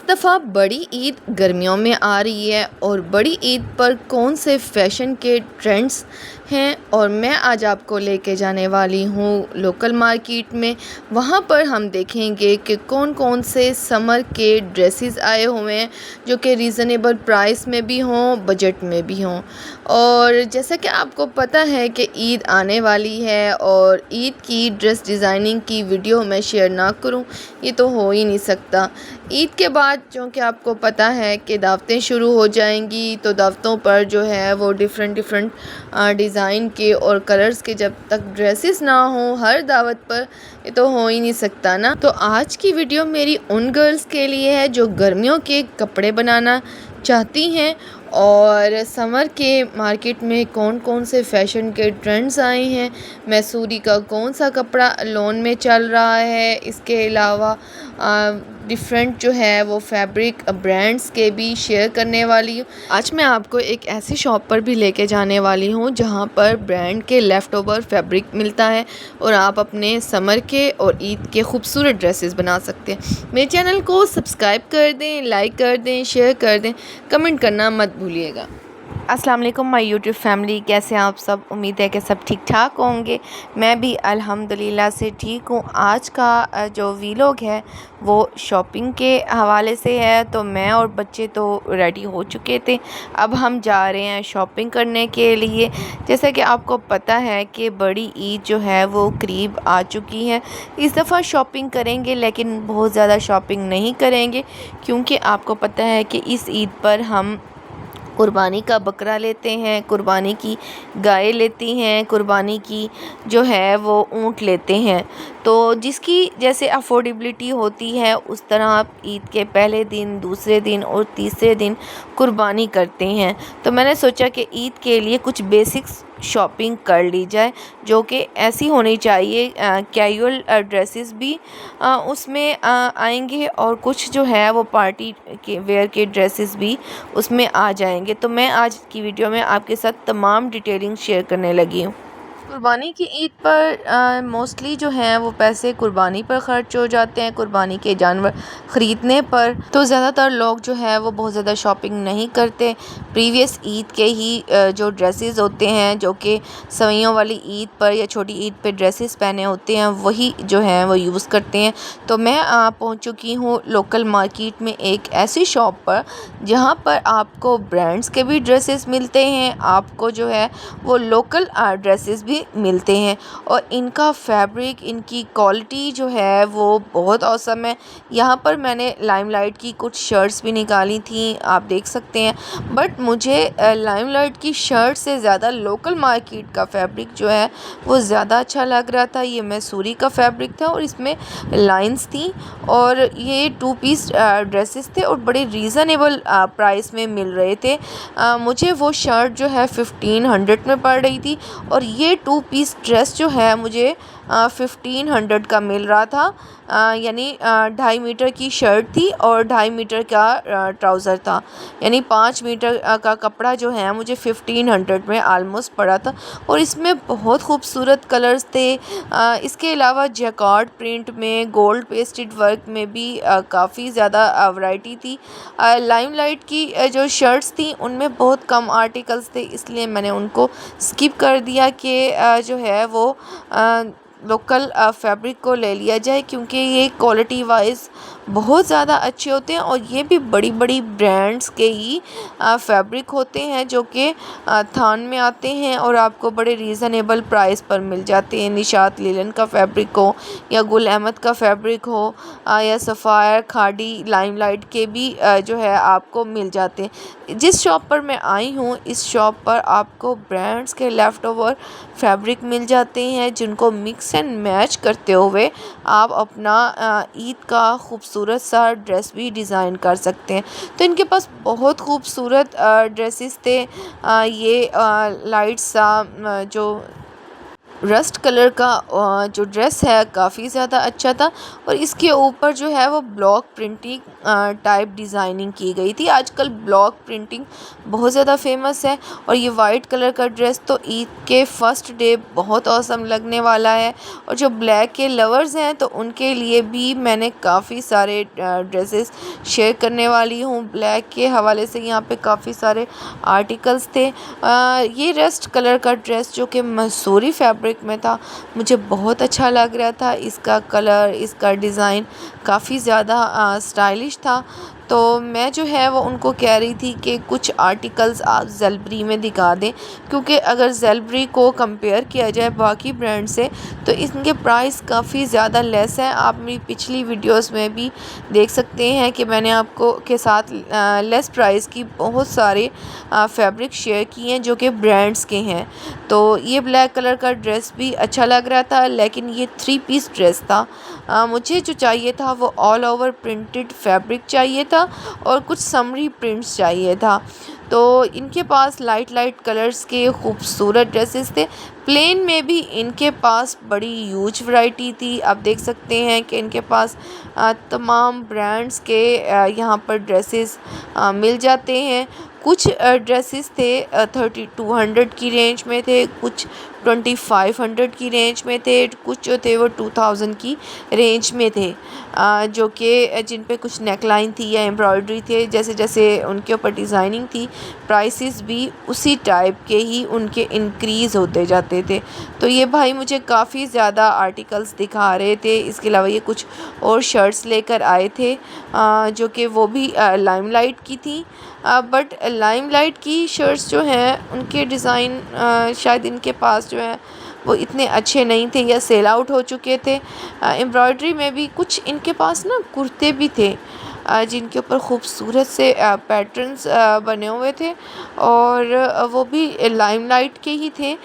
इस दफ़ा बड़ी ईद गर्मियों में आ रही है और बड़ी ईद पर कौन से फ़ैशन के ट्रेंड्स हैं और मैं आज आपको लेके जाने वाली हूँ लोकल मार्केट में। वहाँ पर हम देखेंगे कि कौन कौन से समर के ड्रेसेस आए हुए हैं जो कि रीज़नेबल प्राइस में भी हों, बजट में भी हों। और जैसा कि आपको पता है कि ईद आने वाली है और ईद की ड्रेस डिज़ाइनिंग की वीडियो मैं शेयर ना करूँ ये तो हो ही नहीं सकता। ईद के बाद चूँकि आपको पता है कि दावतें शुरू हो जाएंगी, तो दावतों पर जो है वो डिफ़रेंट डिज़ाइन के और कलर्स के जब तक ड्रेसेस ना हों हर दावत पर, ये तो हो ही नहीं सकता ना। तो आज की वीडियो मेरी उन गर्ल्स के लिए है जो गर्मियों के कपड़े बनाना चाहती हैं और समर के मार्केट में कौन कौन से फ़ैशन के ट्रेंड्स आए हैं, मैसूरी का कौन सा कपड़ा लोन में चल रहा है, इसके अलावा डिफरेंट जो है वो फैब्रिक ब्रांड्स के भी शेयर करने वाली हूँ। आज मैं आपको एक ऐसी शॉप पर भी लेके जाने वाली हूँ जहाँ पर ब्रांड के लेफ़्ट ओवर फैब्रिक मिलता है और आप अपने समर के और ईद के खूबसूरत ड्रेसेस बना सकते हैं। मेरे चैनल को सब्सक्राइब कर दें, लाइक कर दें, शेयर कर दें, कमेंट करना मत भूलिएगा। अस्सलाम वालेकुम माय यूट्यूब फैमिली, कैसे हैं आप सब। उम्मीद है कि सब ठीक ठाक होंगे। मैं भी अल्हम्दुलिल्लाह से ठीक हूँ। आज का जो वीलॉग है वो शॉपिंग के हवाले से है। तो मैं और बच्चे तो रेडी हो चुके थे, अब हम जा रहे हैं शॉपिंग करने के लिए। जैसा कि आपको पता है कि बड़ी ईद जो है वो करीब आ चुकी है। इस दफ़ा शॉपिंग करेंगे लेकिन बहुत ज़्यादा शॉपिंग नहीं करेंगे, क्योंकि आपको पता है कि इस ईद पर हम कुर्बानी का बकरा लेते हैं, कुर्बानी की गाय लेती हैं, कुर्बानी की जो है वो ऊँट लेते हैं। तो जिसकी जैसे अफोर्डेबिलिटी होती है उस तरह आप ईद के पहले दिन, दूसरे दिन और तीसरे दिन कुर्बानी करते हैं। तो मैंने सोचा कि ईद के लिए कुछ बेसिक्स शॉपिंग कर ली जाए जो कि ऐसी होनी चाहिए। कैजुअल ड्रेसेस भी उसमें आएंगे और कुछ जो है वो पार्टी के वेयर के ड्रेसेस भी उसमें आ जाएंगे। तो मैं आज की वीडियो में आपके साथ तमाम डिटेलिंग शेयर करने लगी हूँ। कुर्बानी की ईद पर मोस्टली जो हैं वो पैसे कुर्बानी पर ख़र्च हो जाते हैं, कुर्बानी के जानवर ख़रीदने पर। तो ज़्यादातर लोग जो है वो बहुत ज़्यादा शॉपिंग नहीं करते। प्रीवियस ईद के ही जो ड्रेसेस होते हैं जो कि सवैयों वाली ईद पर या छोटी ईद पे ड्रेसेस पहने होते हैं वही जो है वो यूज़ करते हैं। तो मैं पहुंच चुकी हूँ लोकल मार्केट में एक ऐसी शॉप पर जहाँ पर आपको ब्रांड्स के भी ड्रेसेस मिलते हैं, आपको जो है वो लोकल ड्रेसेस भी मिलते हैं और इनका फैब्रिक, इनकी क्वालिटी जो है वो बहुत औसम है। यहाँ पर मैंने लाइमलाइट की कुछ शर्ट्स भी निकाली थी, आप देख सकते हैं। बट मुझे लाइमलाइट की शर्ट से ज़्यादा लोकल मार्केट का फैब्रिक जो है वो ज़्यादा अच्छा लग रहा था। ये मैसूरी का फैब्रिक था और इसमें लाइंस थी और ये 2 पीस ड्रेसेस थे और बड़े रीज़नेबल प्राइस में मिल रहे थे। मुझे वो शर्ट जो है 1500 में पड़ रही थी और ये 2 पीस ड्रेस जो है मुझे 1500 का मिल रहा था। यानी 2.5 मीटर की शर्ट थी और 2.5 मीटर का ट्राउज़र था, यानी 5 मीटर का कपड़ा जो है मुझे 1500 में आलमोस्ट पड़ा था। और इसमें बहुत खूबसूरत कलर्स थे। इसके अलावा जैकार्ड प्रिंट में गोल्ड पेस्टेड वर्क में भी काफ़ी ज़्यादा वैरायटी थी। लाइमलाइट की जो शर्ट्स थी उनमें बहुत कम आर्टिकल्स थे, इसलिए मैंने उनको स्किप कर दिया कि जो है वो लोकल फैब्रिक को ले लिया जाए, क्योंकि ये क्वालिटी वाइज बहुत ज़्यादा अच्छे होते हैं और ये भी बड़ी बड़ी ब्रांड्स के ही फैब्रिक होते हैं जो कि थान में आते हैं और आपको बड़े रीज़नेबल प्राइस पर मिल जाते हैं। निशात लिलन का फैब्रिक हो या गुल अहमद का फैब्रिक हो या सफ़ायर खाड़ी लाइमलाइट के भी जो है आपको मिल जाते हैं। जिस शॉप पर मैं आई हूँ इस शॉप पर आपको ब्रांड्स के लेफ़्ट ओवर फैब्रिक मिल जाते हैं जिनको मिक्स एंड मैच करते हुए आप अपना ईद का खूबसूरत सा ड्रेस भी डिज़ाइन कर सकते हैं। तो इनके पास बहुत खूबसूरत ड्रेसेस थे। ये लाइट सा जो रस्ट कलर का जो ड्रेस है काफ़ी ज़्यादा अच्छा था और इसके ऊपर जो है वो ब्लॉक प्रिंटिंग टाइप डिज़ाइनिंग की गई थी। आजकल ब्लॉक प्रिंटिंग बहुत ज़्यादा फेमस है और ये वाइट कलर का ड्रेस तो ईद के फर्स्ट डे बहुत औसम लगने वाला है। और जो ब्लैक के लवर्स हैं तो उनके लिए भी मैंने काफ़ी सारे ड्रेसेस शेयर करने वाली हूँ। ब्लैक के हवाले से यहाँ पे काफ़ी सारे आर्टिकल्स थे। ये रस्ट कलर का ड्रेस जो कि मसूरी फैब्रिक में था, मुझे बहुत अच्छा लग रहा था। इसका कलर, इसका डिज़ाइन काफ़ी ज़्यादा स्टाइलिश था। तो मैं जो है वो उनको कह रही थी कि कुछ आर्टिकल्स आप ज़ेलबरी में दिखा दें, क्योंकि अगर ज़ेलबरी को कंपेयर किया जाए बाकी ब्रांड से तो इनके प्राइस काफ़ी ज़्यादा लेस है। आप मेरी पिछली वीडियोस में भी देख सकते हैं कि मैंने आपको के साथ लेस प्राइस की बहुत सारे फैब्रिक शेयर किए हैं जो कि ब्रांड्स के हैं। तो ये ब्लैक कलर का ड्रेस भी अच्छा लग रहा था, लेकिन ये 3 पीस ड्रेस था। मुझे जो चाहिए था वो ऑल ओवर प्रिंटेड फैब्रिक चाहिए था और कुछ समरी प्रिंट्स चाहिए था। तो इनके पास लाइट कलर्स के खूबसूरत ड्रेसेस थे। प्लेन में भी इनके पास बड़ी ह्यूज वैरायटी थी। आप देख सकते हैं कि इनके पास तमाम ब्रांड्स के यहाँ पर ड्रेसेस मिल जाते हैं। कुछ ड्रेसेस थे 3200 की रेंज में थे, कुछ 2500 की रेंज में थे, कुछ जो थे वो 2000 की रेंज में थे, जो कि जिन पे कुछ नेकलाइन थी या एम्ब्रॉयडरी थे। जैसे जैसे उनके ऊपर डिज़ाइनिंग थी, प्राइसेस भी उसी टाइप के ही उनके इंक्रीज़ होते जाते थे। तो ये भाई मुझे काफ़ी ज़्यादा आर्टिकल्स दिखा रहे थे। इसके अलावा ये कुछ और शर्ट्स लेकर आए थे जो कि वो भी लाइमलाइट की थी। बट लाइमलाइट की शर्ट्स जो हैं उनके डिज़ाइन शायद इनके पास जो है वो इतने अच्छे नहीं थे या सेल आउट हो चुके थे। एम्ब्रॉयडरी में भी कुछ इनके पास ना कुर्ते भी थे जिनके ऊपर खूबसूरत से पैटर्न्स बने हुए थे और वो भी लाइमलाइट के ही थे।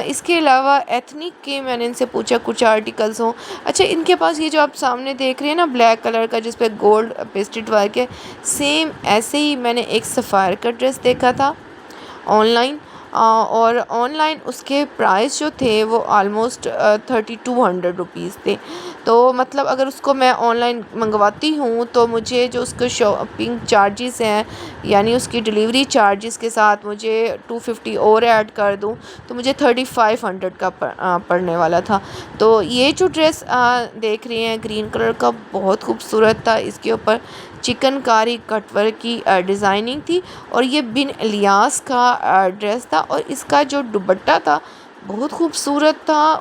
इसके अलावा एथनिक के मैंने इनसे पूछा कुछ आर्टिकल्स हों। अच्छा, इनके पास ये जो आप सामने देख रहे हैं ना ब्लैक कलर का जिस पे गोल्ड पेस्टेड वर्क है, सेम ऐसे ही मैंने एक सफ़ायर का ड्रेस देखा था ऑनलाइन। और ऑनलाइन उसके प्राइस जो थे वो आलमोस्ट 3200 रुपीज़ थे। तो मतलब अगर उसको मैं ऑनलाइन मंगवाती हूँ तो मुझे जो उसके शॉपिंग चार्जेस हैं, यानी उसकी डिलीवरी चार्जेस के साथ मुझे 250 और ऐड कर दूँ तो मुझे 3500 का पड़ने वाला था। तो ये जो ड्रेस देख रहे हैं ग्रीन कलर का, बहुत खूबसूरत था। इसके ऊपर चिकनकारी कटवर्क की डिज़ाइनिंग थी और ये बिन इलियास का ड्रेस था और इसका जो दुपट्टा था बहुत खूबसूरत था,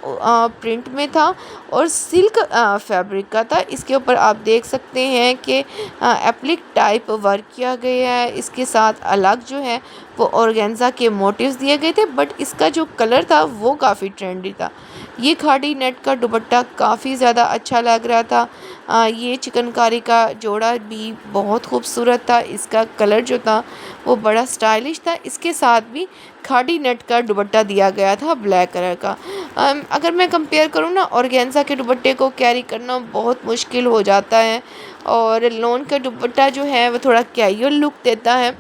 प्रिंट में था और सिल्क फैब्रिक का था। इसके ऊपर आप देख सकते हैं कि एप्लिक टाइप वर्क किया गया है। इसके साथ अलग जो है वो ऑर्गेन्जा के मोटिव्स दिए गए थे, बट इसका जो कलर था वो काफ़ी ट्रेंडी था। ये खाड़ी नेट का दुपट्टा काफ़ी ज़्यादा अच्छा लग रहा था। ये चिकनकारी का जोड़ा भी बहुत खूबसूरत था। इसका कलर जो था वो बड़ा स्टाइलिश था। इसके साथ भी खाड़ी नेट का दुपट्टा दिया गया था ब्लैक कलर का। अगर मैं कंपेयर करूँ ना, ऑर्गेन्जा के दुपट्टे को कैरी करना बहुत मुश्किल हो जाता है और लॉन का दुपट्टा जो है वो थोड़ा कैजुअल लुक देता है।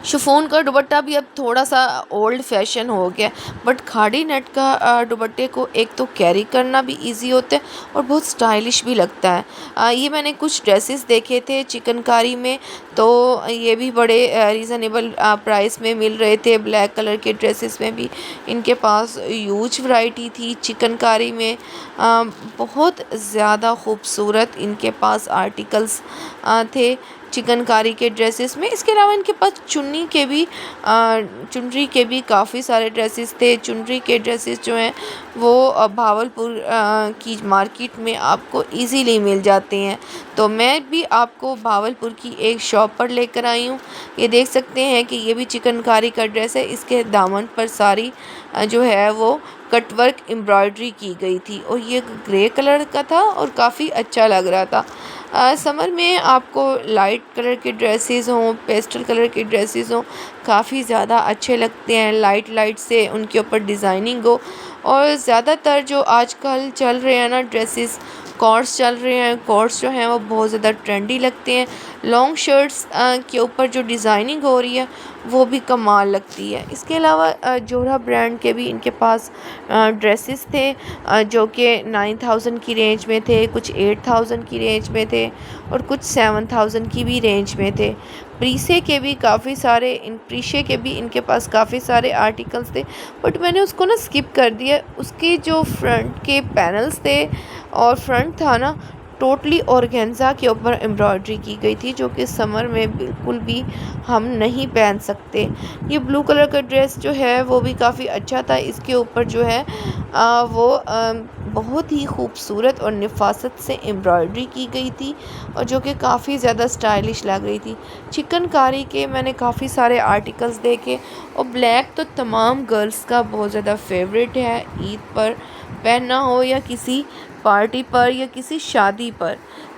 शिफॉन का दुपट्टा भी अब थोड़ा सा ओल्ड फैशन हो गया, बट खाड़ी नेट का दुपट्टे को एक तो कैरी करना भी इजी होता है और बहुत स्टाइलिश भी लगता है। ये मैंने कुछ ड्रेसेस देखे थे चिकनकारी में, तो ये भी बड़े रीज़नेबल प्राइस में मिल रहे थे। ब्लैक कलर के ड्रेसेस में भी इनके पास ह्यूज वैरायटी थी। चिकनकारी में बहुत ज़्यादा खूबसूरत इनके पास आर्टिकल्स थे चिकनकारी के ड्रेसेस में। इसके अलावा इनके पास चुनरी के भी काफ़ी सारे ड्रेसेस थे। चुनरी के ड्रेसेस जो हैं वो भावलपुर की मार्केट में आपको इजीली मिल जाते हैं। तो मैं भी आपको भावलपुर की एक शॉप पर लेकर आई हूँ। ये देख सकते हैं कि ये भी चिकनकारी का ड्रेस है। इसके दामन पर सारी जो है वो कटवर्क एम्ब्रॉयडरी की गई थी और ये ग्रे कलर का था और काफ़ी अच्छा लग रहा था। समर में आपको लाइट कलर के ड्रेसेस हों, पेस्टल कलर के ड्रेसेस हों, काफ़ी ज़्यादा अच्छे लगते हैं। लाइट से उनके ऊपर डिज़ाइनिंग हो और ज़्यादातर जो आजकल चल रहे हैं ना ड्रेसेस, कोट्स चल रहे हैं। कोट्स जो हैं वो बहुत ज़्यादा ट्रेंडी लगते हैं। लॉन्ग शर्ट्स के ऊपर जो डिज़ाइनिंग हो रही है वो भी कमाल लगती है। इसके अलावा जोरा ब्रांड के भी इनके पास ड्रेसेस थे जो कि 9000 की रेंज में थे, कुछ 8000 की रेंज में थे और कुछ 7000 की भी रेंज में थे। प्रीसे के भी काफ़ी सारे प्रीशे के भी इनके पास काफ़ी सारे आर्टिकल्स थे, बट मैंने उसको ना स्किप कर दिया। उसके जो फ्रंट के पैनल्स थे और फ्रंट था ना, टोटली ऑर्गेन्जा के ऊपर एम्ब्रॉयडरी की गई थी, जो कि समर में बिल्कुल भी हम नहीं पहन सकते। ये ब्लू कलर का ड्रेस जो है वो भी काफ़ी अच्छा था। इसके ऊपर जो है वो बहुत ही खूबसूरत और नफासत से एम्ब्रॉयडरी की गई थी और जो कि काफ़ी ज़्यादा स्टाइलिश लग रही थी। चिकनकारी के मैंने काफ़ी सारे आर्टिकल्स देखे और ब्लैक तो तमाम गर्ल्स का बहुत ज़्यादा फेवरेट है, ईद पर पहनना हो या किसी पार्टी पर या किसी शादी पर।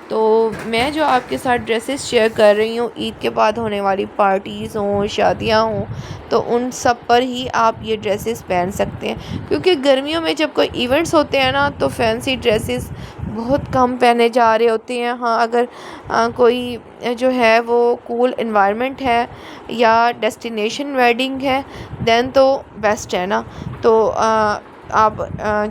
तो मैं जो आपके साथ ड्रेसेस शेयर कर रही हूँ, ईद के बाद होने वाली पार्टीज़ हों, शादियाँ हों, तो उन सब पर ही आप ये ड्रेसेस पहन सकते हैं। क्योंकि गर्मियों में जब कोई इवेंट्स होते हैं ना, तो फैंसी ड्रेसेस बहुत कम पहने जा रहे होते हैं। हाँ, अगर कोई जो है वो कूल एनवायरनमेंट है या डेस्टिनेशन वेडिंग है, देन तो बेस्ट है ना। तो आप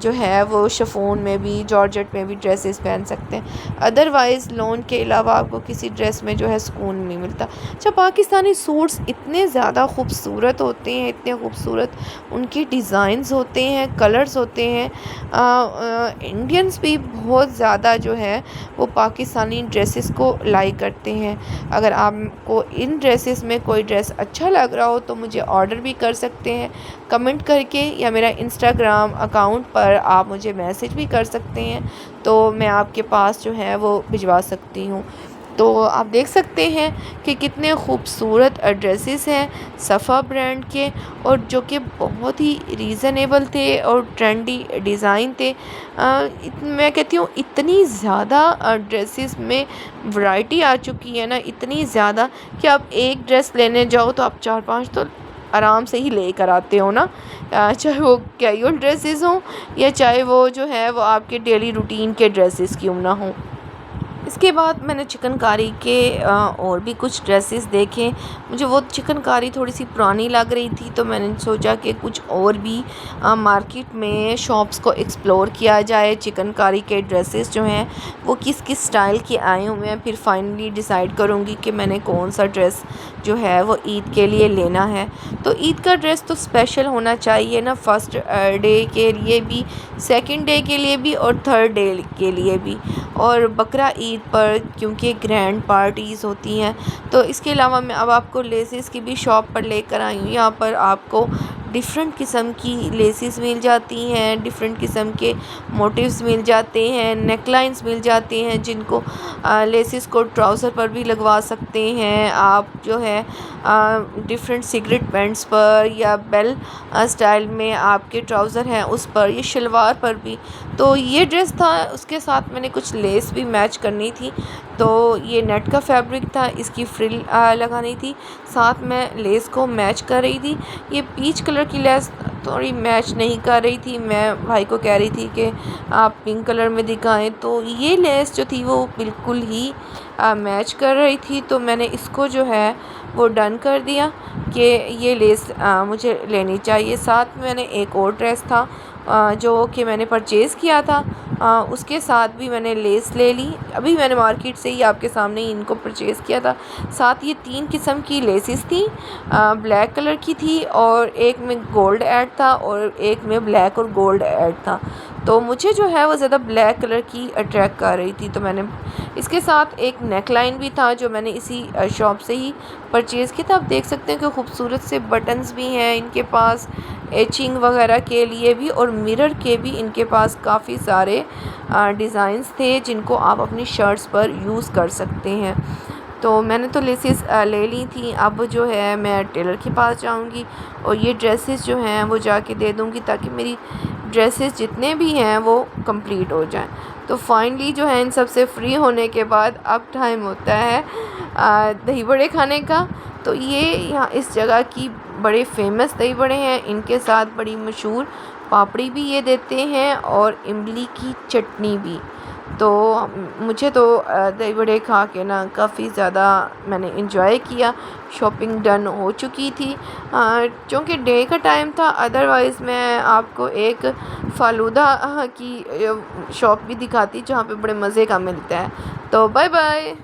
जो है वो शिफॉन में भी, जॉर्जेट में भी ड्रेसेस पहन सकते हैं। अदरवाइज़ लॉन के अलावा आपको किसी ड्रेस में जो है सुकून नहीं मिलता। अच्छा, पाकिस्तानी सूट्स इतने ज़्यादा खूबसूरत होते हैं, इतने खूबसूरत उनके डिज़ाइंस होते हैं, कलर्स होते हैं। इंडियंस भी बहुत ज़्यादा जो है वो पाकिस्तानी ड्रेसेस को लाइक करते हैं। अगर आपको इन ड्रेसेस में कोई ड्रेस अच्छा लग रहा हो तो मुझे ऑर्डर भी कर सकते हैं कमेंट करके, या मेरा इंस्टाग्राम अकाउंट पर आप मुझे मैसेज भी कर सकते हैं, तो मैं आपके पास जो है वो भिजवा सकती हूँ। तो आप देख सकते हैं कि कितने खूबसूरत ड्रेसेस हैं सफ़ा ब्रांड के, और जो कि बहुत ही रीज़नेबल थे और ट्रेंडी डिज़ाइन थे। मैं कहती हूँ इतनी ज़्यादा ड्रेसेस में वैरायटी आ चुकी है ना, इतनी ज़्यादा कि आप एक ड्रेस लेने जाओ तो आप 4-5 तो आराम से ही लेकर आते हो ना। चाहे वो कैजुअल ड्रेसेस हों या चाहे वो जो है वो आपके डेली रूटीन के ड्रेसेस क्यों ना हों। इसके बाद मैंने चिकनकारी के और भी कुछ ड्रेसेस देखे। मुझे वो चिकनकारी थोड़ी सी पुरानी लग रही थी, तो मैंने सोचा कि कुछ और भी मार्केट में शॉप्स को एक्सप्लोर किया जाए। चिकनकारी के ड्रेसेस जो हैं वो किस किस स्टाइल के आए हुए हैं, फिर फाइनली डिसाइड करूँगी कि मैंने कौन सा ड्रेस जो है वो ईद के लिए लेना है। तो ईद का ड्रेस तो स्पेशल होना चाहिए ना, फर्स्ट डे के लिए भी, सेकंड डे के लिए भी और थर्ड डे के लिए भी, और बकरा ईद पर क्योंकि ग्रैंड पार्टीज़ होती हैं। तो इसके अलावा मैं अब आपको लेसेस की भी शॉप पर लेकर आई हूँ। यहाँ पर आपको डिफरेंट किस्म की लेसेस मिल जाती हैं, डिफरेंट किस्म के मोटिव्स मिल जाते हैं, नेकलाइंस मिल जाती हैं, जिनको लेसेस को ट्राउज़र पर भी लगवा सकते हैं आप। जो है डिफरेंट सिगरेट पैंट्स पर या बेल स्टाइल में आपके ट्राउज़र हैं उस पर, ये शलवार पर भी। तो ये ड्रेस था, उसके साथ मैंने कुछ लेस भी मैच करनी थी। तो ये नेट का फैब्रिक था, इसकी फ्रिल लगानी थी, साथ में लेस को मैच कर रही थी। ये पीच कलर की लेस थोड़ी मैच नहीं कर रही थी, मैं भाई को कह रही थी कि आप पिंक कलर में दिखाएं, तो ये लेस जो थी वो बिल्कुल ही मैच कर रही थी। तो मैंने इसको जो है वो डन कर दिया कि ये लेस मुझे लेनी चाहिए। साथ में मैंने एक और ड्रेस था जो कि मैंने परचेज़ किया था, उसके साथ भी मैंने लेस ले ली। अभी मैंने मार्केट से ही आपके सामने ही इनको परचेज़ किया था। साथ ये 3 किस्म की लेसेस थी, ब्लैक कलर की थी और एक में गोल्ड ऐड था और एक में ब्लैक और गोल्ड ऐड था। तो मुझे जो है वो ज़्यादा ब्लैक कलर की अट्रैक्ट कर रही थी। तो मैंने इसके साथ एक नेक लाइन भी था जो मैंने इसी शॉप से ही परचेज़ किया था। आप देख सकते हैं कि खूबसूरत से बटन्स भी हैं इनके पास, एचिंग वगैरह के लिए भी, और मिरर के भी इनके पास काफ़ी सारे डिज़ाइंस थे जिनको आप अपनी शर्ट्स पर यूज़ कर सकते हैं। तो मैंने तो लेसेस ले ली थी। अब जो है मैं टेलर के पास जाऊंगी और ये ड्रेसेस जो हैं वो जाके दे दूंगी, ताकि मेरी ड्रेसेस जितने भी हैं वो कंप्लीट हो जाएं। तो फाइनली जो है इन सब से फ्री होने के बाद अब टाइम होता है दही बड़े खाने का। तो ये यहाँ इस जगह की बड़े फेमस दही बड़े हैं, इनके साथ बड़ी मशहूर पापड़ी भी ये देते हैं और इमली की चटनी भी। तो मुझे तो दही बड़े खा के ना काफ़ी ज़्यादा मैंने इंजॉय किया। शॉपिंग डन हो चुकी थी चूँकि डे का टाइम था। अदरवाइज़ मैं आपको एक फ़ालूदा की शॉप भी दिखाती जहाँ पे बड़े मज़े का मिलता है। तो बाय बाय।